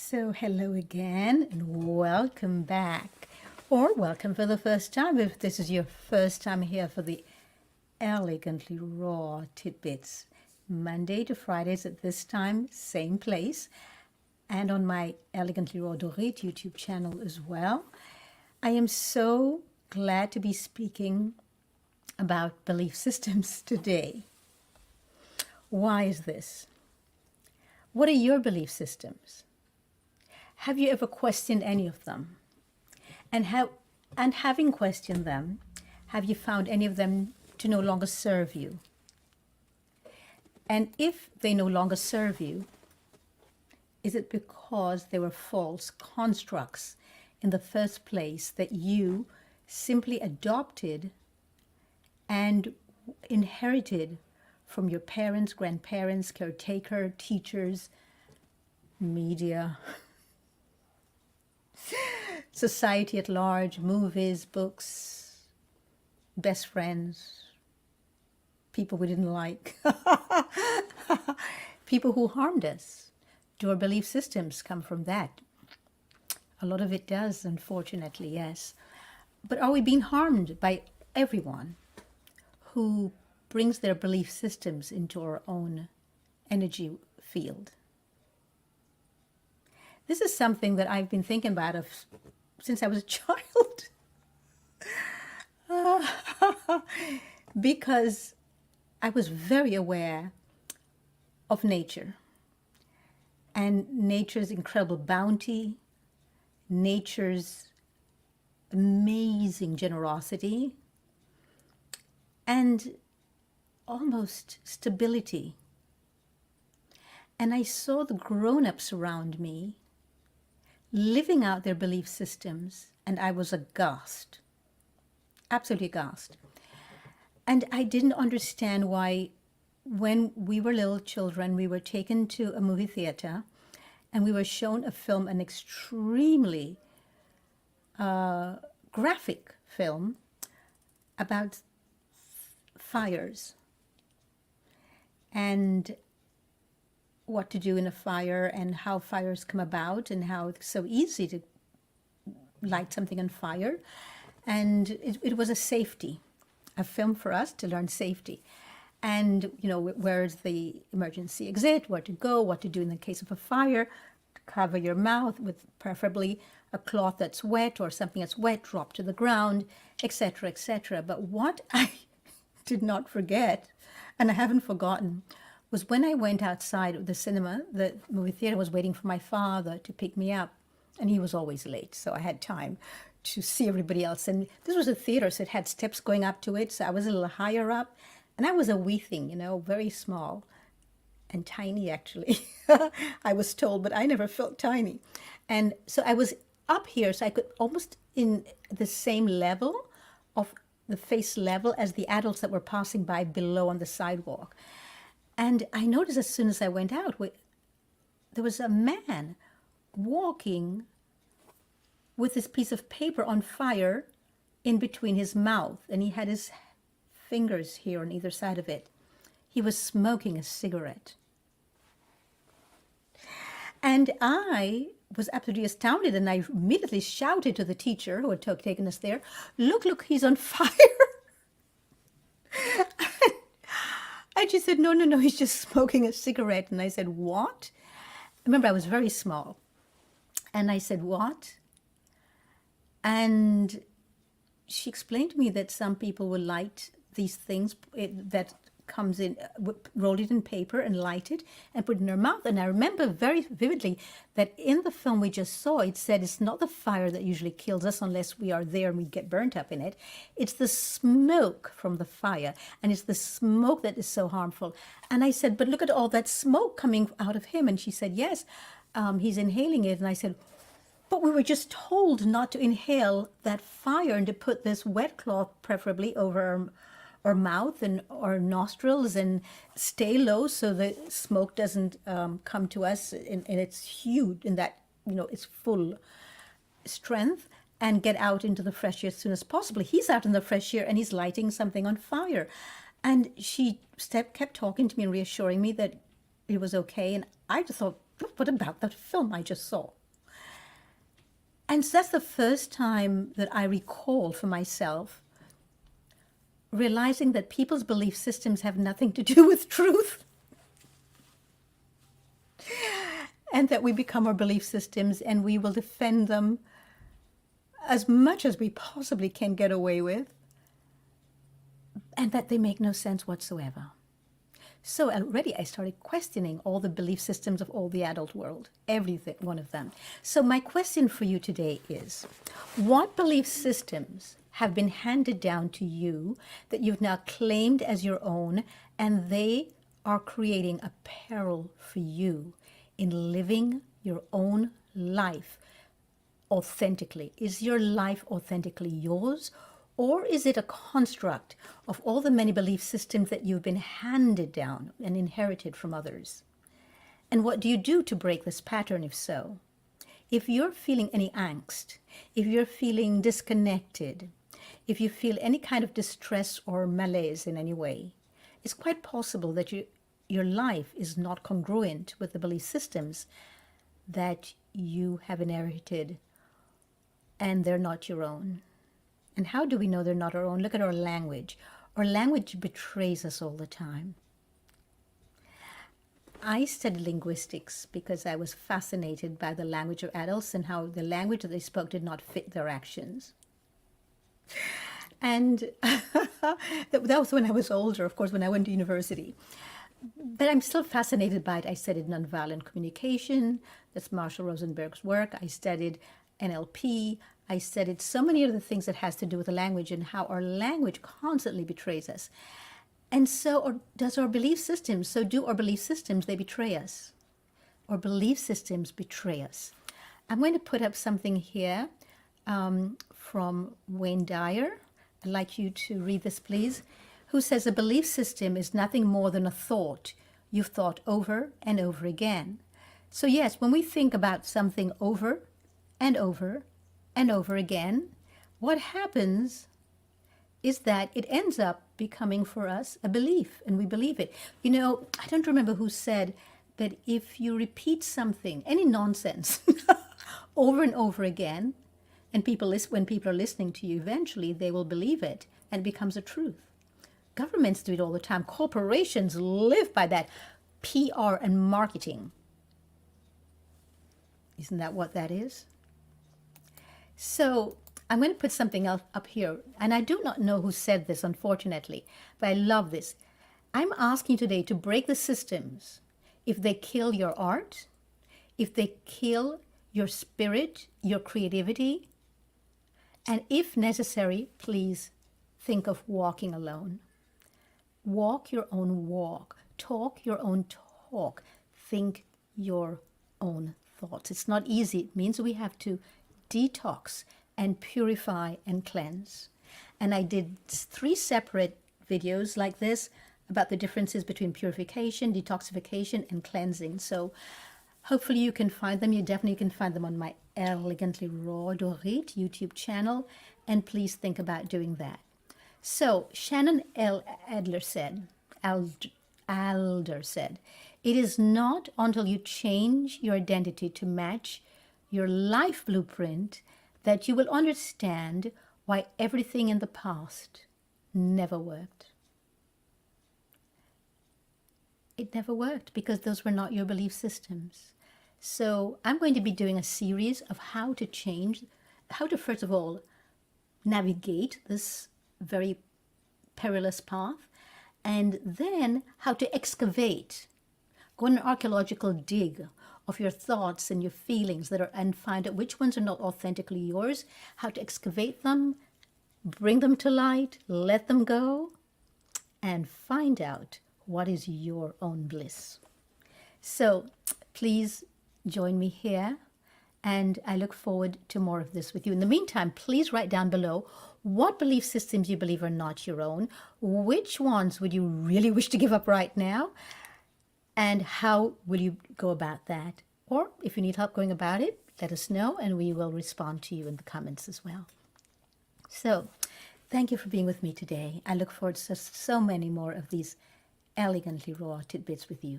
So hello again and welcome back, or welcome for the first time if this is your first time here for the Elegantly Raw Tidbits. Monday to Fridays at this time, same place, and on my Elegantly Raw Dorit YouTube channel as well. I am so glad to be speaking about belief systems today. Why is this? What are your belief systems? Have you ever questioned any of them? And having questioned them, have you found any of them to no longer serve you? And if they no longer serve you, is it because they were false constructs in the first place that you simply adopted and inherited from your parents, grandparents, caretaker, teachers, media, society at large, movies, books, best friends, people we didn't like, people who harmed us? Do our belief systems come from that? A lot of it does, unfortunately, yes. But are we being harmed by everyone who brings their belief systems into our own energy field? This is something that I've been thinking about since I was a child. Because I was very aware of nature and nature's incredible bounty, nature's amazing generosity, and almost stability. And I saw the grown-ups around me living out their belief systems, and I was aghast, absolutely aghast. And I didn't understand why, when we were little children, we were taken to a movie theater and we were shown a film, an extremely graphic film about fires and what to do in a fire and how fires come about and how it's so easy to light something on fire. And it was a film for us to learn safety. And, you know, where's the emergency exit, where to go, what to do in the case of a fire, to cover your mouth with preferably a cloth that's wet or something that's wet, drop to the ground, etc., etc. But what I did not forget, and I haven't forgotten, was when I went outside of the cinema, the movie theater, was waiting for my father to pick me up, and he was always late, so I had time to see everybody else. And this was a theater, so it had steps going up to it, so I was a little higher up, and I was a wee thing, you know, very small and tiny, actually. I was told, but I never felt tiny. And so I was up here, so I could almost in the same level of the face level as the adults that were passing by below on the sidewalk. And I noticed as soon as I went out, there was a man walking with this piece of paper on fire in between his mouth, and he had his fingers here on either side of it. He was smoking a cigarette. And I was absolutely astounded, and I immediately shouted to the teacher who had taken us there, look, he's on fire. And she said, no, he's just smoking a cigarette. And I said, what? Remember, I was very small. And I said, what? And she explained to me that some people will light these things that comes in, roll it in paper and light it and put it in their mouth. And I remember very vividly that in the film we just saw, it said it's not the fire that usually kills us unless we are there and we get burnt up in it. It's the smoke from the fire, and it's the smoke that is so harmful. And I said, but look at all that smoke coming out of him. And she said, yes, he's inhaling it. And I said, but we were just told not to inhale that fire and to put this wet cloth preferably over our mouth and our nostrils and stay low so the smoke doesn't come to us in its huge, in that, you know, its full strength, and get out into the fresh air as soon as possible. He's out in the fresh air and he's lighting something on fire. And she kept talking to me and reassuring me that it was okay. And I just thought, What about that film I just saw? And so that's the first time that I recall for myself realizing that people's belief systems have nothing to do with truth. And that we become our belief systems and we will defend them as much as we possibly can get away with, and that they make no sense whatsoever. So already I started questioning all the belief systems of all the adult world, everything, one of them. So my question for you today is, what belief systems have been handed down to you that you've now claimed as your own, and they are creating a peril for you in living your own life authentically? Is your life authentically yours? Or is it a construct of all the many belief systems that you've been handed down and inherited from others? And what do you do to break this pattern, if so? If you're feeling any angst, if you're feeling disconnected, if you feel any kind of distress or malaise in any way, it's quite possible that your life is not congruent with the belief systems that you have inherited, and they're not your own. And how do we know they're not our own? Look at our language. Our language betrays us all the time. I studied linguistics because I was fascinated by the language of adults and how the language that they spoke did not fit their actions. And that was when I was older, of course, when I went to university. But I'm still fascinated by it. I studied nonviolent communication. That's Marshall Rosenberg's work. I studied NLP. I studied so many of the things that has to do with the language and how our language constantly betrays us. And so does our belief systems. So do our belief systems, they betray us. Our belief systems betray us. I'm going to put up something here from Wayne Dyer. I'd like you to read this, please. Who says a belief system is nothing more than a thought you've thought over and over again. So yes, when we think about something over and over and over again, what happens is that it ends up becoming for us a belief, and we believe it. You know, I don't remember who said that if you repeat something, any nonsense, over and over again, and when people are listening to you, eventually they will believe it and it becomes a truth. Governments do it all the time. Corporations live by that. PR and marketing. Isn't that what that is? So I'm going to put something else up here. And I do not know who said this, unfortunately, but I love this. I'm asking you today to break the systems. If they kill your art, if they kill your spirit, your creativity, and if necessary, please think of walking alone. Walk your own walk. Talk your own talk. Think your own thoughts. It's not easy. It means we have to detox and purify and cleanse. And I did 3 separate videos like this about the differences between purification, detoxification, and cleansing. So hopefully you can find them. You definitely can find them on my Elegantly Raw Dorit YouTube channel. And please think about doing that. So Shannon L. Adler said, Alder said, it is not until you change your identity to match your life blueprint that you will understand why everything in the past never worked. It never worked because those were not your belief systems. So I'm going to be doing a series of how to first of all, navigate this very perilous path, and then how to excavate, go on an archaeological dig of your thoughts and your feelings and find out which ones are not authentically yours, how to excavate them, bring them to light, let them go, and find out what is your own bliss. So please join me here, and I look forward to more of this with you. In the meantime, please write down below what belief systems you believe are not your own, which ones would you really wish to give up right now, and how will you go about that? Or if you need help going about it, let us know and we will respond to you in the comments as well. So thank you for being with me today. I look forward to so many more of these elegantly raw tidbits with you.